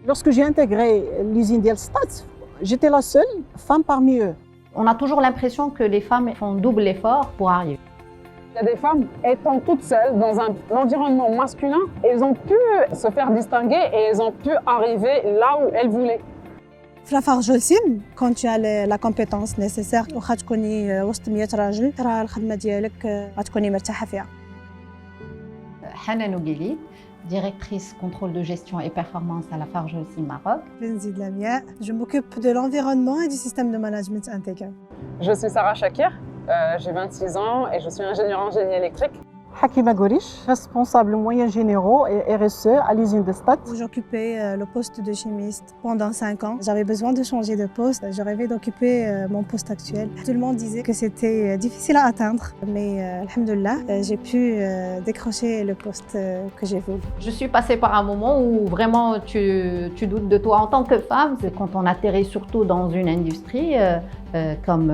Lorsque j'ai intégré l'usine d'El Stat, j'étais la seule femme parmi eux. On a toujours l'impression que les femmes font double effort pour arriver. Il y a des femmes étant toutes seules dans un environnement masculin, elles ont pu se faire distinguer et elles ont pu arriver là où elles voulaient. في لافارج وسيم quand tu as la compétence nécessaire واخا تكوني وسط 100 راجل راه الخدمه ديالك غتكوني مرتاحه فيها. Hanan Ougueli, directrice contrôle de gestion et performance à Lafarge Holcim Maroc. بنزيد لمياء je m'occupe de l'environnement et du système de management intégré. Je suis Sarah Chakir, j'ai 26 ans et je suis ingénieure en génie électrique. Hakima Gorish, responsable moyens généraux et RSE à l'usine de Stade. J'occupais le poste de chimiste pendant 5 ans. J'avais besoin de changer de poste. Je rêvais d'occuper mon poste actuel. Tout le monde disait que c'était difficile à atteindre, mais alhamdoulilah, j'ai pu décrocher le poste que j'ai voulu. Je suis passée par un moment où vraiment tu doutes de toi en tant que femme. C'est quand on atterrit surtout dans une industrie comme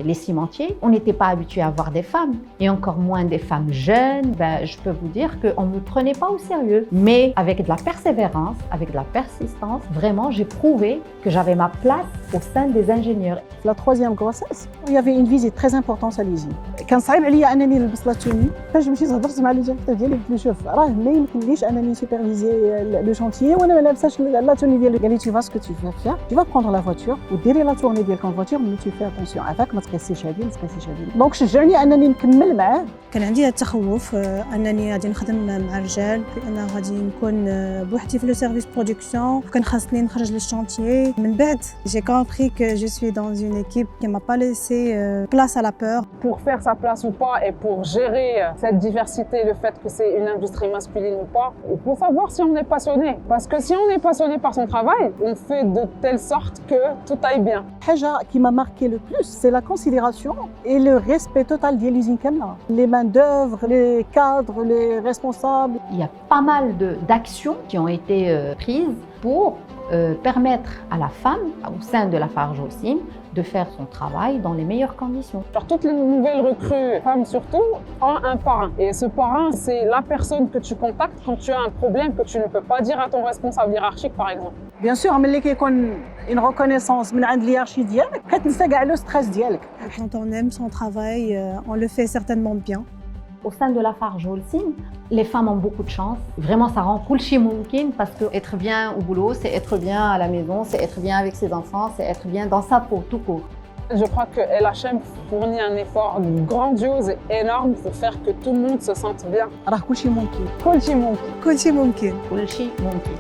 les cimentiers. On n'était pas habitué à voir des femmes et encore moins des femmes jeunes. Je peux vous dire qu'on ne me prenait pas au sérieux. Mais avec de la persévérance, avec de la persistance, vraiment j'ai prouvé que j'avais ma place au sein des ingénieurs. La troisième grossesse, il y avait une visite très importante à l'usine. كان صعيب عليا انني نلبس لا توني فاش مشيت هضرت مع لي ديريكتور ديالي قلت له شوف راه ما يمكنليش انني نسوبرفيزي لو شونتيي وانا ما لابساش لا توني ديالي. قال لي tu vas ce que tu vas faire, tu vas prendre la voiture وديري لا تورني ديالك en voiture mais tu fais attention عافاك ما تقيسيش هذه ما تقيسيش هذه. دونك شجعني انني نكمل معاه. كان عندي التخوف انني غادي نخدم مع رجال لان غادي نكون بوحدي في لو سيرفيس برودكسيون كان خاصني نخرج للشانتيي. من بعد j'ai compris que je suis dans une équipe qui m'a pas laissé place à la peur. Pour faire sa place ou pas et pour gérer cette diversité, le fait que c'est une industrie masculine ou pas, il faut savoir si on est passionné. Parce que si on est passionné par son travail, on fait de telle sorte que tout aille bien. الحاجة qui m'a marqué le plus, c'est la considération et le respect total de l'usine كاملة. Les mains d'œuvre, les cadres, les responsables. Il y a pas mal d'actions qui ont été prises pour permettre à la femme, au sein de Lafarge Holcim, de faire son travail dans les meilleures conditions. Genre, toutes les nouvelles recrues, femmes surtout, ont un parrain. Et ce parrain, c'est la personne que tu contactes quand tu as un problème que tu ne peux pas dire à ton responsable hiérarchique, par exemple. Bien sûr, ملي كيكون une reconnaissance من عند الهيرارشي ديالك كتنسى كاع لو ستريس ديالك. Quand on aime son travail, on le fait certainement bien. Au sein de Lafarge Holcim, les femmes ont beaucoup de chance. Vraiment, ça rend kulchi moumkin parce que être bien au boulot, c'est être bien à la maison, c'est être bien avec ses enfants, c'est être bien dans sa peau, tout court. Je crois que LHM fournit un effort grandiose et énorme pour faire que tout le monde se sente bien. راه كلشي ممكن. Kulchi Monkey. كل شيء ممكن. Kulchi moumkin.